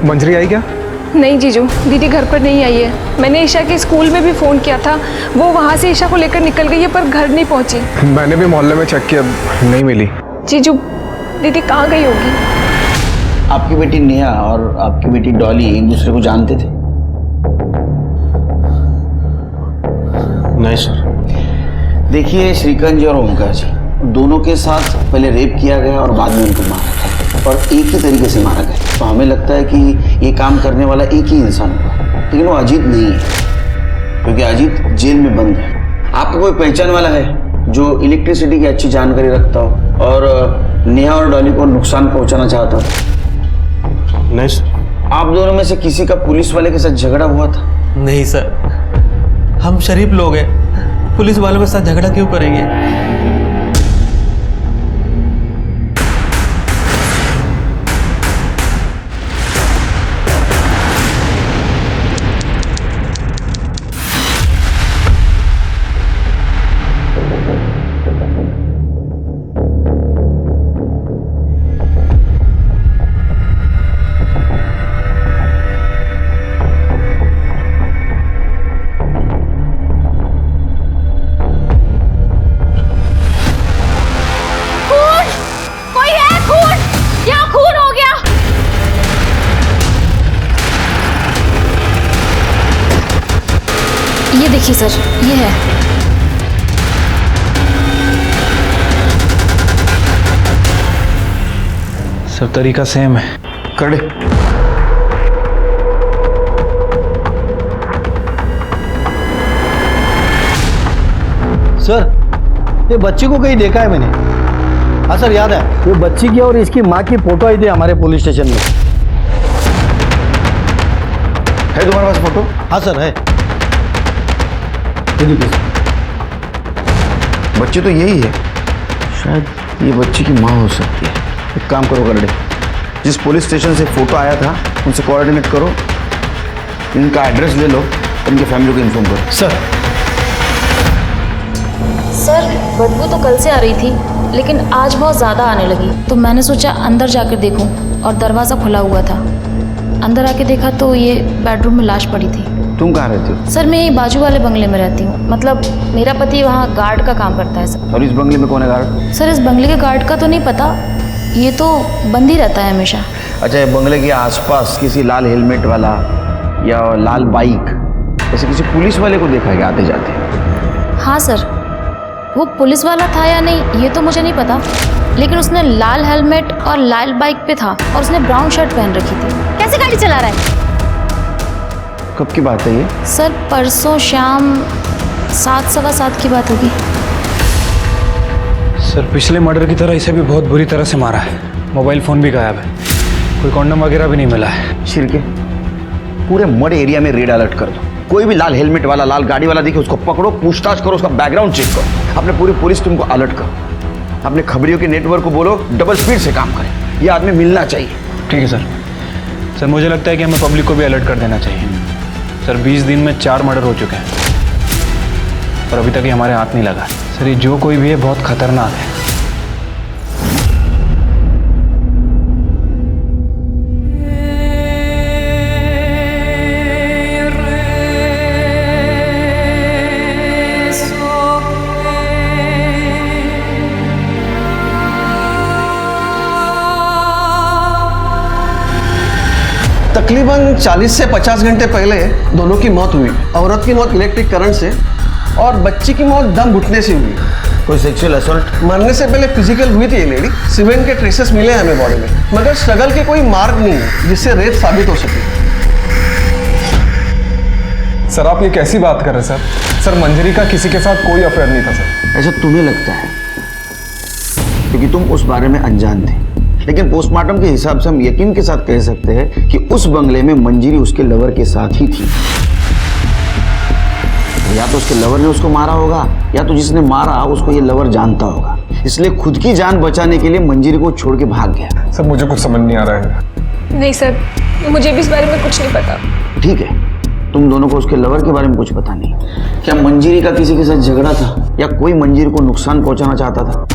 मंजरी आई क्या? नहीं जीजू, दीदी घर पर नहीं आई है। मैंने ईशा के स्कूल में भी फ़ोन किया था, वो वहाँ से ईशा को लेकर निकल गई है, पर घर नहीं पहुँची। मैंने भी मोहल्ले में चेक किया, नहीं मिली। जीजू दीदी कहाँ गई होगी? आपकी बेटी नेहा और आपकी बेटी डॉली एक दूसरे को जानते थे? नहीं सर। देखिए श्रीकांत जी और ओंकार जी दोनों के साथ पहले रेप किया गया और बाद में उनको मारा गया और एक ही तरीके से मारा गया। तो हमें लगता है कि ये काम करने वाला एक ही इंसान होगा, लेकिन वो अजीत नहीं है क्योंकि अजीत जेल में बंद है। आपको कोई पहचान वाला है जो इलेक्ट्रिसिटी की अच्छी जानकारी रखता हो और नेहा और डॉली को नुकसान पहुंचाना चाहता हो? नहीं सर। आप दोनों में से किसी का पुलिस वाले के साथ झगड़ा हुआ था? नहीं सर, हम शरीफ लोग हैं, पुलिस वालों के साथ झगड़ा क्यों करेंगे? ये देखिए सर, ये है। सर तरीका सेम है। खड़े। सर ये बच्ची को कहीं देखा है मैंने। हाँ सर याद है, ये बच्ची की और इसकी माँ की फोटो आई थी हमारे पुलिस स्टेशन में। है तुम्हारे पास फोटो? हाँ सर है। बच्ची तो यही है, शायद ये बच्ची की माँ हो सकती है। एक काम करो गरडे, जिस पुलिस स्टेशन से फोटो आया था उनसे कोऑर्डिनेट करो, इनका एड्रेस ले लो, इनके फैमिली को इन्फॉर्म करो। सर बदबू तो कल से आ रही थी लेकिन आज बहुत ज़्यादा आने लगी, तो मैंने सोचा अंदर जाकर देखूं और दरवाज़ा खुला हुआ था। अंदर आके देखा तो ये बेडरूम में लाश पड़ी थी। तुम कहाँ रहती हो? सर मैं यही बाजू वाले बंगले में रहती हूँ, मतलब मेरा पति वहाँ गार्ड का काम करता है सर। और इस बंगले में कौन है गार्ड? सर इस बंगले के गार्ड का तो नहीं पता, ये तो बंद ही रहता है हमेशा। अच्छा, ये बंगले के आसपास किसी लाल हेलमेट वाला या लाल बाइक ऐसे किसी पुलिस वाले को देखा गया आते जाते? हाँ सर, वो पुलिस वाला था या नहीं ये तो मुझे नहीं पता, लेकिन उसने लाल हेलमेट और लाल बाइक पे था और उसने ब्राउन शर्ट पहन रखी थी। कैसे गाड़ी चला रहा है? कब की बात है ये? सर परसों शाम 7, सवा 7 की बात होगी। सर पिछले मर्डर की तरह इसे भी बहुत बुरी तरह से मारा है। मोबाइल फ़ोन भी गायब है, कोई कॉन्डम वगैरह भी नहीं मिला है। शिरके, पूरे मड एरिया में रेड अलर्ट कर दो। कोई भी लाल हेलमेट वाला, लाल गाड़ी वाला दिखे उसको पकड़ो, पूछताछ करो, उसका बैकग्राउंड चेक करो। अपने पूरी पुलिस टीम को अलर्ट करो, अपने खबरियों के नेटवर्क को बोलो डबल स्पीड से काम करें, ये आदमी मिलना चाहिए। ठीक है सर। सर मुझे लगता है कि हमें पब्लिक को भी अलर्ट कर देना चाहिए। सर 20 दिन में 4 मर्डर हो चुके हैं और अभी तक ये हमारे हाथ नहीं लगा। सर ये जो कोई भी है बहुत खतरनाक है। तकरीबन 40 से 50 घंटे पहले दोनों की मौत हुई। औरत की मौत इलेक्ट्रिक करंट से और बच्ची की मौत दम घुटने से हुई। कोई सेक्सुअल असॉल्ट? मरने से पहले फिजिकल हुई थी ये लेडी। सीमेंट के ट्रेसेस मिले हैं हमें बॉडी में, मगर स्ट्रगल के कोई मार्ग नहीं है जिससे रेप साबित हो सके। सर आप ये कैसी बात कर रहे हैं सर? सर मंजरी का किसी के साथ कोई अफेयर नहीं था सर। ऐसा तुम्हें लगता है क्योंकि तुम उस बारे में अनजान थे, लेकिन पोस्टमार्टम के हिसाब से हम यकीन के साथ कह सकते हैं कि उस बंगले में मंजरी उसके लवर के साथ ही थी। या तो उसके लवर ने उसको मारा होगा या तो जिसने मारा उसको ये लवर जानता होगा, इसलिए खुद की जान बचाने के लिए मंजरी को छोड़ के भाग गया। सर मुझे कुछ समझ नहीं आ रहा है। नहीं सर, मुझे भी इस बारे में कुछ नहीं पता। ठीक है, तुम दोनों को उसके लवर के बारे में कुछ पता नहीं। क्या मंजरी का किसी के साथ झगड़ा था या कोई मंजरी को नुकसान पहुंचाना चाहता था?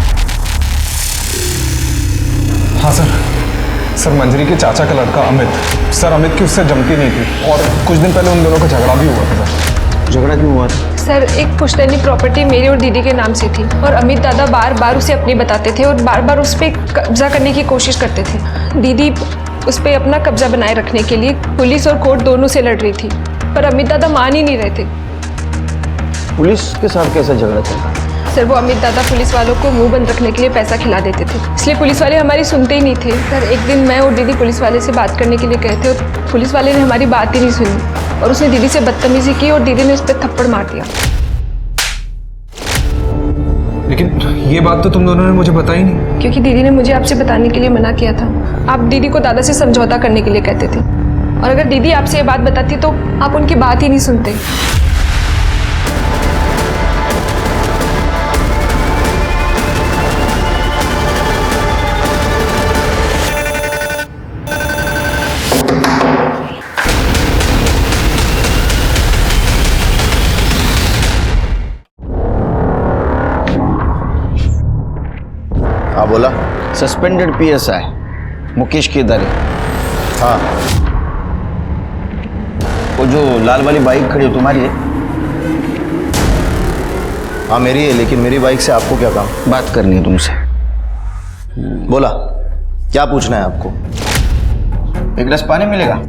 हाँ सर मंजरी के चाचा का लड़का अमित, सर अमित की उससे जमती नहीं थी और कुछ दिन पहले उन दोनों का झगड़ा भी हुआ था सर। झगड़ा क्यों हुआ था? सर एक पुश्तैनी प्रॉपर्टी मेरी और दीदी के नाम से थी और अमित दादा बार बार उसे अपनी बताते थे और बार बार उस पर कब्जा करने की कोशिश करते थे। दीदी उस पर अपना कब्जा बनाए रखने के लिए पुलिस और कोर्ट दोनों से लड़ रही थी, पर अमित दादा मान ही नहीं रहे थे। पुलिस के साथ कैसा झगड़ा चल रहा है? सर वो अमित दादा पुलिस वालों को मुंह बंद रखने के लिए पैसा खिला देते थे, इसलिए पुलिस वाले हमारी सुनते ही नहीं थे। सर एक दिन मैं और दीदी पुलिस वाले से बात करने के लिए गए थे और पुलिस वाले ने हमारी बात ही नहीं सुनी और उसने दीदी से बदतमीजी की और दीदी ने उस पर थप्पड़ मार दिया। लेकिन ये बात तो तुम दोनों ने मुझे बताई नहीं। क्योंकि दीदी ने मुझे आपसे बताने के लिए मना किया था। आप दीदी को दादा से समझौता करने के लिए कहते थे और अगर दीदी आपसे ये बात बताती तो आप उनकी बात ही नहीं सुनते। हाँ बोला। Suspended PSI Mukesh Kedari. हाँ वो जो लाल वाली बाइक खड़ी हो तुम्हारी है? हाँ मेरी है, लेकिन मेरी बाइक से आपको क्या काम? बात करनी है तुमसे। बोला, क्या पूछना है आपको? एक गिलास पानी मिलेगा?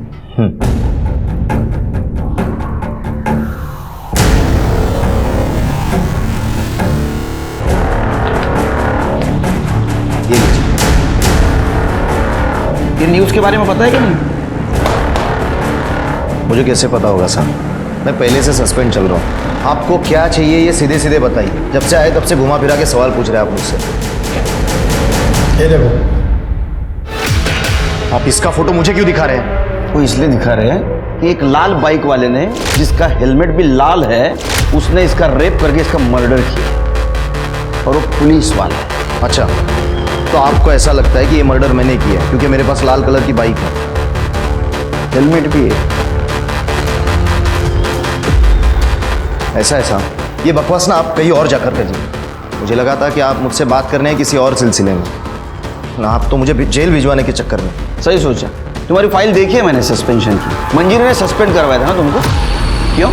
ये लीजिए। ये न्यूज़ के बारे में पता है कि नहीं? मुझे कैसे पता होगा सर, मैं पहले से सस्पेंड चल रहा हूँ। आपको क्या चाहिए ये सीधे सीधे बताइए। जब से आए तब से घुमा फिरा के सवाल पूछ रहे हैं आप मुझसे। ये देखो, आप इसका फोटो मुझे क्यों दिखा रहे हैं? वो इसलिए दिखा रहे हैं कि एक लाल बाइक वाले ने, जिसका हेलमेट भी लाल है, उसने इसका रेप करके इसका मर्डर किया और वो पुलिस वाला है। अच्छा, तो आपको ऐसा लगता है कि ये मर्डर मैंने किया है क्योंकि मेरे पास लाल कलर की बाइक है, हेलमेट भी है? ऐसा ये बकवास ना आप कहीं और जाकर करिए। मुझे लगा था कि आप मुझसे बात करने हैं किसी और सिलसिले में, ना आप तो मुझे जेल भिजवाने के चक्कर में। सही सोचा। तुम्हारी फाइल देखी है मैंने सस्पेंशन की। मंजीरी ने सस्पेंड करवाया था ना तुमको? क्यों?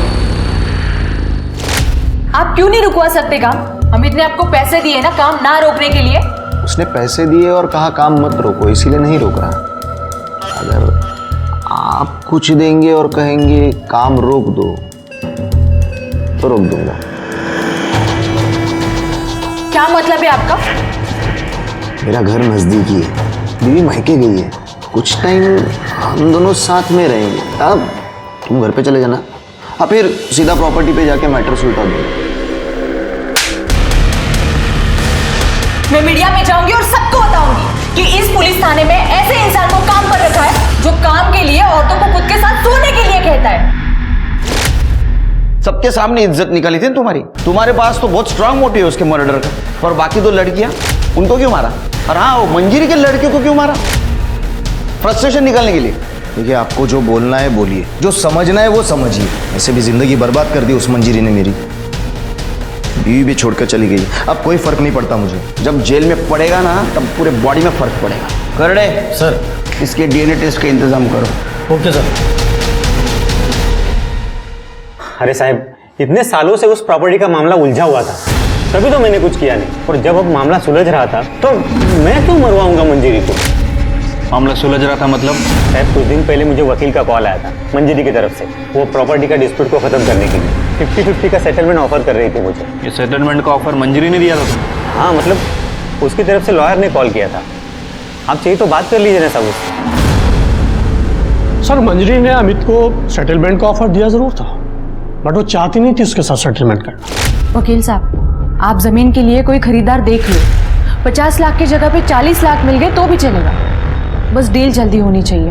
आप क्यों नहीं रुकवा सकते काम? अमित ने आपको पैसे दिए ना काम ना रोकने के लिए। उसने पैसे दिए और कहा काम मत रोको, इसीलिए नहीं रोक रहा। अगर आप कुछ देंगे और कहेंगे काम रोक दो तो रोक दूंगा। क्या मतलब है आपका? मेरा घर नजदीकी है, बीवी मायके गई है, कुछ टाइम हम दोनों साथ में रहेंगे। अब तुम घर पे चले जाना, और फिर सीधा प्रॉपर्टी पे जाके मैटर सुलझा दो। मैं मीडिया में जाऊंगी और सबको बताऊंगी कि इस पुलिस थाने में ऐसे इंसान को काम पर रखा है जो काम के लिए औरतों को खुद के साथ सोने के लिए कहता है। सबके सामने इज्जत निकाली थी तुम्हारी। तुम्हारे पास तो बहुत स्ट्रांग मोटिव है उसके मर्डर का। और बाकी दो लड़कियां, उनको क्यों मारा? और हाँ, वो मंजीरी के लड़के को क्यों मारा? फ्रस्ट्रेशन निकालने के लिए। देखिए, आपको जो बोलना है बोलिए, जो समझना है वो समझिए। ऐसे भी जिंदगी बर्बाद कर दी उस मंजीरी ने मेरी। बीवी भी छोड़कर चली गई, अब कोई फर्क नहीं पड़ता मुझे। जब जेल में पड़ेगा ना तब पूरे बॉडी में फर्क पड़ेगा। करड़े सर, इसके DNA टेस्ट का इंतजाम करो। Okay sir. अरे साहब, इतने सालों से उस प्रॉपर्टी का मामला उलझा हुआ था, तभी तो मैंने कुछ किया नहीं। और जब अब मामला सुलझ रहा था तो मैं क्यों मरवाऊंगा मंजीरी को? मामला सुलझ रहा था मतलब? साहब, कुछ दिन पहले मुझे वकील का कॉल आया था मंजीरी की तरफ से, वो प्रॉपर्टी का डिस्प्यूट को खत्म करने के लिए 50-50 का सेटलमेंट ऑफर कर रही थी मुझे। ये सेटलमेंट का ऑफर मंजीरी ने दिया था? हाँ, मतलब उसकी तरफ से लॉयर ने कॉल किया था। आप चाहिए तो बात कर लीजिए ना साहब उससे। सर, मंजरी ने अमित को सेटलमेंट का ऑफर दिया जरूर था, बट वो चाहती नहीं थी उसके साथ सेटलमेंट करना। वकील साहब, आप जमीन के लिए कोई खरीदार देख लो। 50 लाख की जगह पे 40 लाख मिल गए तो भी चलेगा, बस डील जल्दी होनी चाहिए।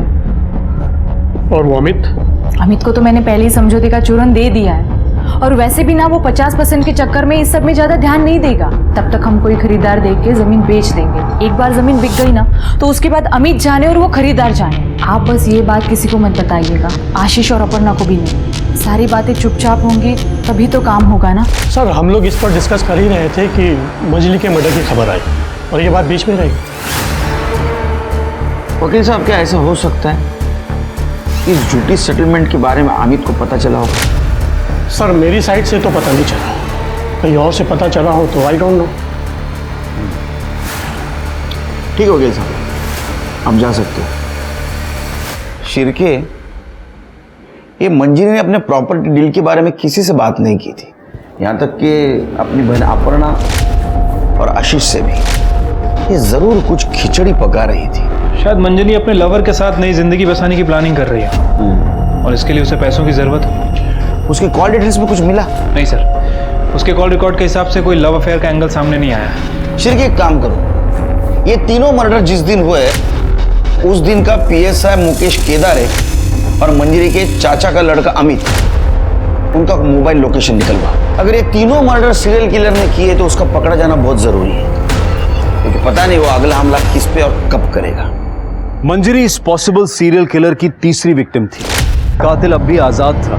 और वो अमित को तो मैंने पहले ही समझौते का चूरन दे दिया है, और वैसे भी ना वो 50% के चक्कर में इस सब में ज्यादा ध्यान नहीं देगा। तब तक हम कोई खरीदार देख के जमीन बेच देंगे। एक बार जमीन बिक गई ना तो उसके बाद अमित जाने और वो खरीदार जाने। आप बस ये बात किसी को मत बताइएगा, आशीष और अपर्णा को भी नहीं। सारी बातें चुपचाप होंगी तभी तो काम होगा ना। सर, हम लोग इस पर डिस्कस कर ही रहे थे कि मजली के मर्डर की खबर आई और ये बात बीच में रही। वकील साहब, क्या ऐसा हो सकता है कि इस झूठी सेटलमेंट के बारे में अमित को पता चला होगा? सर, मेरी साइड से तो पता नहीं चला, कहीं और से पता चला हो तो आई डोंट नो। ठीक है वकील साहब, आप जा सकते हो। शिरके, ये मंजीरी ने अपने प्रॉपर्टी डील के बारे में किसी से बात नहीं की थी। यहाँ तक कि अपनी बहन अपर्णा और आशीष से भी। ये जरूर कुछ खिचड़ी पका रही थी। शायद मंजरी अपने लवर के साथ नई जिंदगी बसाने की प्लानिंग कर रही है और इसके लिए उसे पैसों की जरूरत है। उसके कॉल डिटेल्स में कुछ मिला? नहीं सर, उसके कॉल रिकॉर्ड के हिसाब से कोई लव अफेयर का एंगल सामने नहीं आया। शिरकी, एक काम करो, ये तीनों मर्डर जिस दिन हुए उस दिन का पीएसआई मुकेश केदारे और मंजरी के चाचा का लड़का अमित, उनका मोबाइल लोकेशन निकलवा। अगर ये तीनों मर्डर सीरियल किलर ने किए तो उसका पकड़ा जाना बहुत जरूरी है, क्योंकि पता नहीं वो अगला हमला किस पे और कब करेगा। मंजरी इस पॉसिबल सीरियल किलर की तीसरी विक्टिम थी। कातिल अब भी आजाद था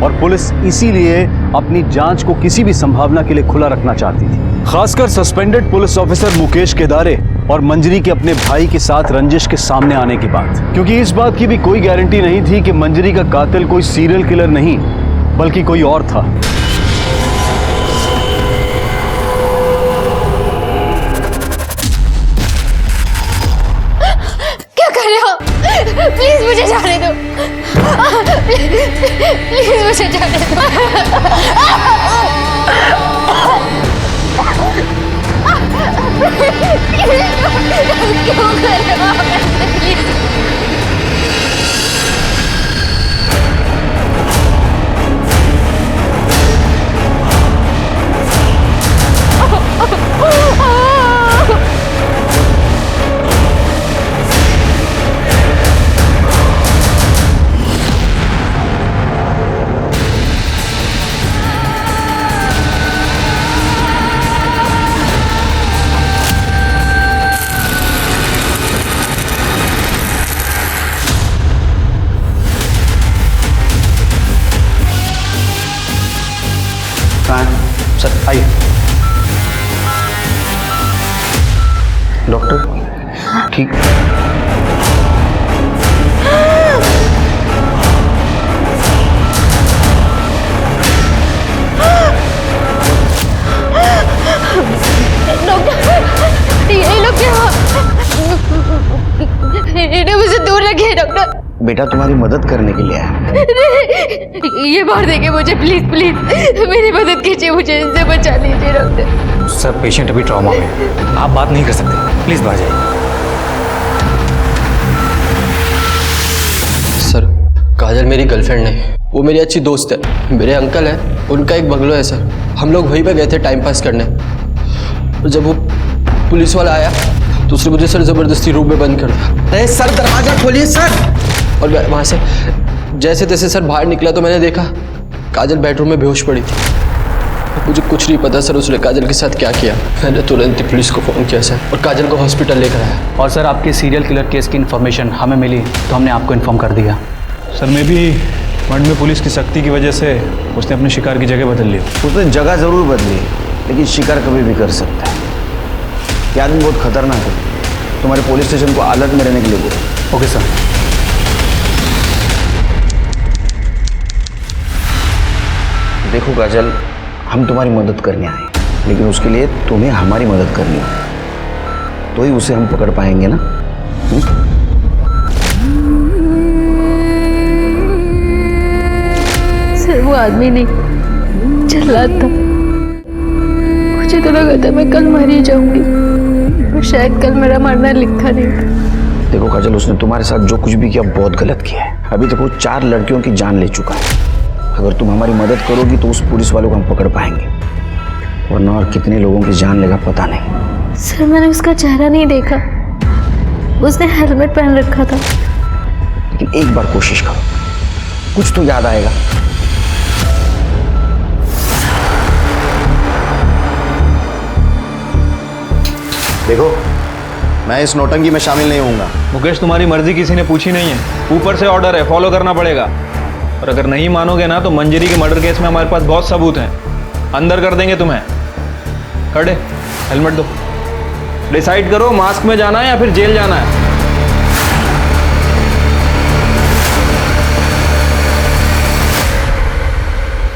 और पुलिस इसीलिए अपनी जांच को किसी भी संभावना के लिए खुला रखना चाहती थी, खासकर सस्पेंडेड पुलिस ऑफिसर मुकेश केदारे और मंजरी के अपने भाई के साथ रंजिश के सामने आने के बाद, क्योंकि इस बात की भी कोई गारंटी नहीं थी कि मंजरी का कातिल कोई सीरियल किलर नहीं बल्कि कोई और था। क्या कर रहे हो? प्लीज मुझे जाने दो। प्लीज मुझे जाने दो। क्यों कर रहे हो? प्लीज। सर आइए। डॉक्टर ठीक? डॉक्टर, ये लोग क्या? इन्हें मुझे दूर रखिए डॉक्टर। बेटा तुम्हारी मदद करने के लिए आया। ये मार देंगे मुझे, प्लीज प्लीज मेरी मदद कीजिए, मुझे इनसे बचा लीजिए डॉक्टर। सर पेशेंट अभी ट्रॉमा में है, आप बात नहीं कर सकते, प्लीज बाहर जाइए। सर काजल मेरी गर्लफ्रेंड नहीं, वो मेरी अच्छी दोस्त है। मेरे अंकल है, उनका एक बंगलो है सर, हम लोग वहीं पे गए थे टाइम पास करने। और जब वो पुलिस वाला आया तो उसने मुझे सर जबरदस्ती रूम में बंद कर दिया। अरे सर दरवाजा खोलिए सर। और वहाँ से जैसे तैसे सर बाहर निकला तो मैंने देखा काजल बेडरूम में बेहोश पड़ी थी। मुझे कुछ नहीं पता सर उसने काजल के साथ क्या किया। मैंने तुरंत ही पुलिस को फ़ोन किया सर और काजल को हॉस्पिटल लेकर आया। और सर आपके सीरियल किलर केस की इन्फॉर्मेशन हमें मिली तो हमने आपको इन्फॉर्म कर दिया। सर मैं भी मंड में पुलिस की सख्ती की वजह से उसने अपने शिकार की जगह बदल ली। उसने जगह जरूर बदली, लेकिन शिकार कभी भी कर सकता है। ये आदमी बहुत खतरनाक है, तुम्हारे पुलिस स्टेशन को अलर्ट में रहने के लिए बोलो। Okay sir. देखो काजल, हम तुम्हारी मदद करने आए, लेकिन उसके लिए तुम्हें हमारी मदद करनी होगी, तो ही उसे हम पकड़ पाएंगे ना। सर वो आदमी नहीं, जल्लाद था। मुझे तो लगा था मैं कल मर ही जाऊंगी, और शायद कल मेरा मरना लिखा नहीं था। देखो काजल, उसने तुम्हारे साथ जो कुछ भी किया बहुत गलत किया है। अभी तक वो 4 लड़कियों की जान ले चुका है। अगर तुम हमारी मदद करोगी तो उस पुलिस वालों को हम पकड़ पाएंगे, वरना और कितने लोगों की जान लेगा पता नहीं। सर मैंने उसका चेहरा नहीं देखा, उसने हेलमेट पहन रखा था। लेकिन एक बार कोशिश करो, कुछ तो याद आएगा। देखो, मैं इस नौटंकी में शामिल नहीं होऊंगा। मुकेश तुम्हारी मर्जी किसी ने पूछी नहीं है, ऊपर से ऑर्डर है, फॉलो करना पड़ेगा। और अगर नहीं मानोगे ना तो मंजरी के मर्डर केस में हमारे पास बहुत सबूत हैं, अंदर कर देंगे तुम्हें। खड़े, हेलमेट दो। डिसाइड करो, मास्क में जाना है या फिर जेल जाना है।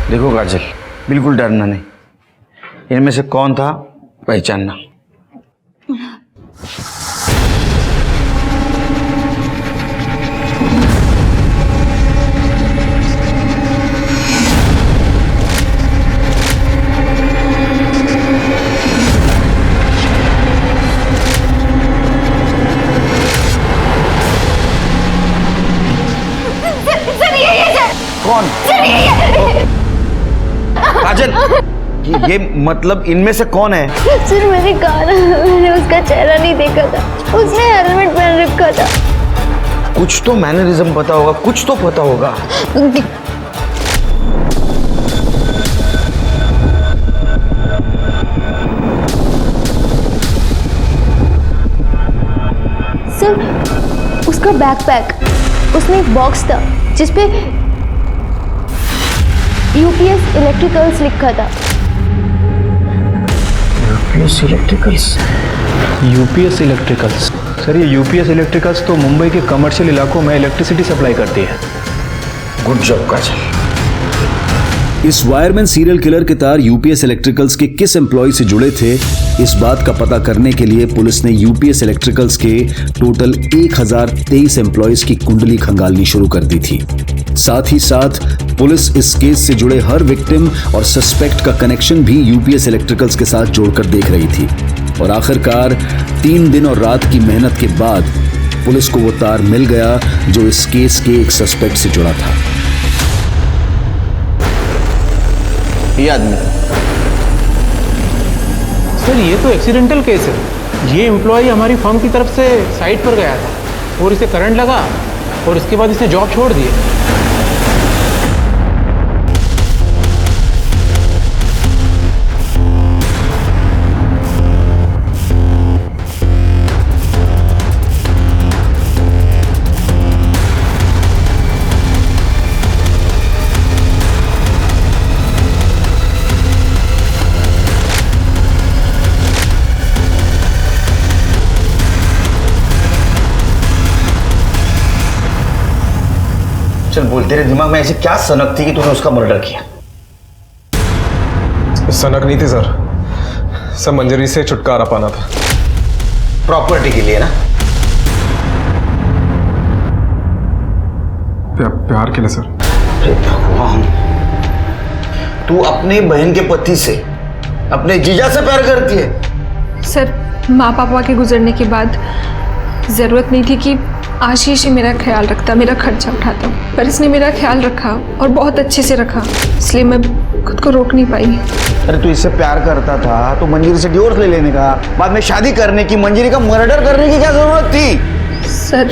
देखो काजल, बिल्कुल डरना नहीं। इनमें से कौन था पहचानना। ये मतलब इनमें से कौन है? सर मैंने कहा ना, मैंने उसका चेहरा नहीं देखा था, उसने हेलमेट पहन रखा था। कुछ तो मैनरिज्म पता होगा, कुछ तो पता होगा। सर उसका बैकपैक, उसमें एक बॉक्स था जिसपे यूपीएस इलेक्ट्रिकल्स लिखा था। UPS electricals? UPS electricals? Sir ये यूपीएस इलेक्ट्रिकल्स तो मुंबई के कमर्शियल इलाकों में इलेक्ट्रिसिटी सप्लाई करती है। गुड जॉब काजल। इस वायरमैन सीरियल किलर के तार यूपीएस इलेक्ट्रिकल्स के किस एम्प्लॉय से जुड़े थे, इस बात का पता करने के लिए पुलिस ने यूपीएस इलेक्ट्रिकल्स के टोटल 1023 एम्प्लॉयज की कुंडली खंगालनी शुरू कर दी थी। साथ ही साथ पुलिस इस केस से जुड़े हर विक्टिम और सस्पेक्ट का कनेक्शन भी यूपीएस इलेक्ट्रिकल्स के साथ जोड़कर देख रही थी। और आखिरकार 3 दिन और रात की मेहनत के बाद पुलिस को वो तार मिल गया जो इस केस के एक सस्पेक्ट से जुड़ा था। ये आदमी सर ये तो एक्सीडेंटल केस है। ये एम्प्लॉय हमारी फर्म की तरफ से साइट पर गया था और इसे करंट लगा और इसके बाद इसने जॉब छोड़ दी। चल बोल, तेरे दिमाग में ऐसी क्या सनक थी कि तूने उसका मर्डर किया? सनक नहीं थी सर, मंजरी से छुटकारा पाना था। प्रॉपर्टी के लिए ना? प्यार के लिए सर। अरे भगवान, तू अपनी बहन के पति से, अपने जीजा से प्यार करती है? सर माँ पापा के गुजरने के बाद ज़रूरत नहीं थी कि आशीष ही मेरा ख्याल रखता, मेरा खर्चा उठाता, पर इसने मेरा ख्याल रखा और बहुत अच्छे से रखा, इसलिए मैं खुद को रोक नहीं पाई। अरे तू इससे प्यार करता था तो मंजरी से डिवोर्स ले लेने का, बाद में शादी करने की, मंजरी का मर्डर करने की क्या जरूरत थी? सर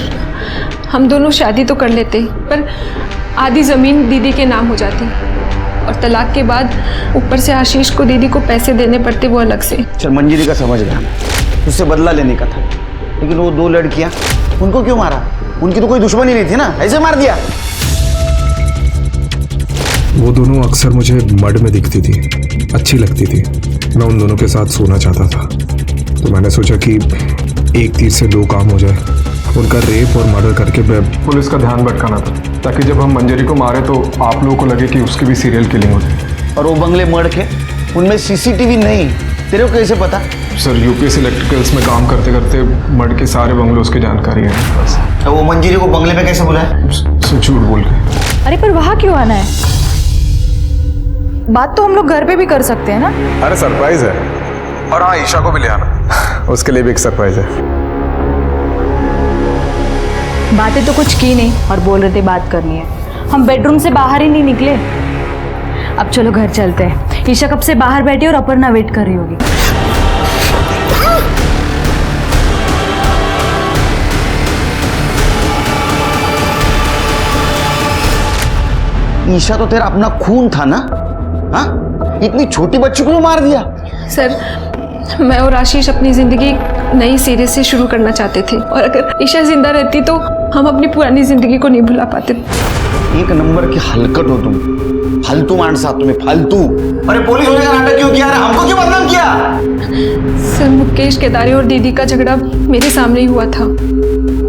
हम दोनों शादी तो कर लेते, पर आधी ज़मीन दीदी के नाम हो जाती और तलाक के बाद ऊपर से आशीष को दीदी को पैसे देने पड़ते, वो अलग से। चल मंजरी का समझ गया, उससे बदला लेने का था, लेकिन वो 2 लड़कियां, उनको क्यों मारा? उनकी तो कोई दुश्मनी नहीं थी ना, ऐसे मार दिया। वो दोनों अक्सर मुझे मड में दिखती थी, अच्छी लगती थी, मैं उन दोनों के साथ सोना चाहता था, तो मैंने सोचा कि एक तीर से 2 काम हो जाए, उनका रेप और मर्डर करके पुलिस का ध्यान भटकाना था, ताकि जब हम मंजरी को मारे तो आप लोगों को लगे कि उसकी भी सीरियल किलिंग होती। और वो बंगले मर्ड के, उनमें सीसीटीवी नहीं, तेरे को कैसे पता? सर यूपीएस इलेक्ट्रिकल्स में काम करते करते मर्ड के सारे बंगलों की जानकारी है। वो मंजरी को बंगले में कैसे बुलाया? झूठ बोल के। अरे पर वहाँ क्यों आना है? बात तो हम लोग घर पे भी कर सकते हैं ना। अरे सरप्राइज है, और हाँ ईशा को भी ले आना, उसके लिए भी एक सरप्राइज है। बातें तो कुछ की नहीं और बोल रहे थे बात करनी है, हम बेडरूम से बाहर ही नहीं निकले। अब चलो घर चलते हैं, ईशा कब से बाहर बैठी और अपर्णा वेट कर रही होगी। ईशा तो तेरा अपना खून था ना? हाँ, इतनी छोटी बच्ची को मार दिया? सर मैं और आशीष अपनी जिंदगी नई सिरे से शुरू करना चाहते थे, और अगर ईशा जिंदा रहती तो हम अपनी पुरानी जिंदगी को नहीं भुला पाते। एक नंबर की हलकट हो तुम, फालतू मानसा तुम्हें, फालतू। अरे पुलिस होने का नाटक क्यों किया? हमको क्यों बदनाम किया? सर मुकेश केदारे और दीदी का झगड़ा मेरे सामने ही हुआ था,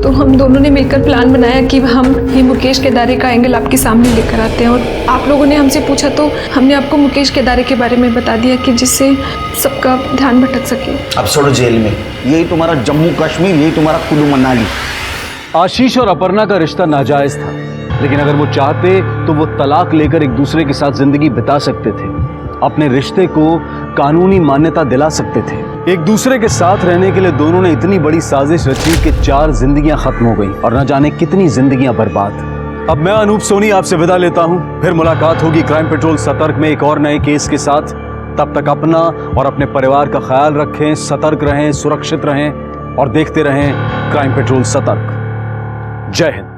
तो हम दोनों ने मिलकर प्लान बनाया कि हम ये मुकेश केदारे का एंगल आपके सामने लेकर आते हैं, और आप लोगों ने हमसे पूछा तो हमने आपको मुकेश केदारे के बारे में बता दिया कि जिससे सबका ध्यान भटक सके। अब छोड़ो जेल में, यही तुम्हारा जम्मू कश्मीर, यही तुम्हारा कुल्लू मनाली। आशीष और अपर्णा का रिश्ता नाजायज था, लेकिन अगर वो चाहते तो वो तलाक लेकर एक दूसरे के साथ जिंदगी बिता सकते थे, अपने रिश्ते को कानूनी मान्यता दिला सकते थे। एक दूसरे के साथ रहने के लिए दोनों ने इतनी बड़ी साजिश रची कि 4 जिंदगियां खत्म हो गई और न जाने कितनी जिंदगियां बर्बाद। अब मैं अनूप सोनी आपसे विदा लेता हूं, फिर मुलाकात होगी क्राइम पेट्रोल सतर्क में एक और नए केस के साथ। तब तक अपना और अपने परिवार का ख्याल रखें, सतर्क रहें, सुरक्षित रहें और देखते रहें क्राइम पेट्रोल सतर्क। जय हिंद।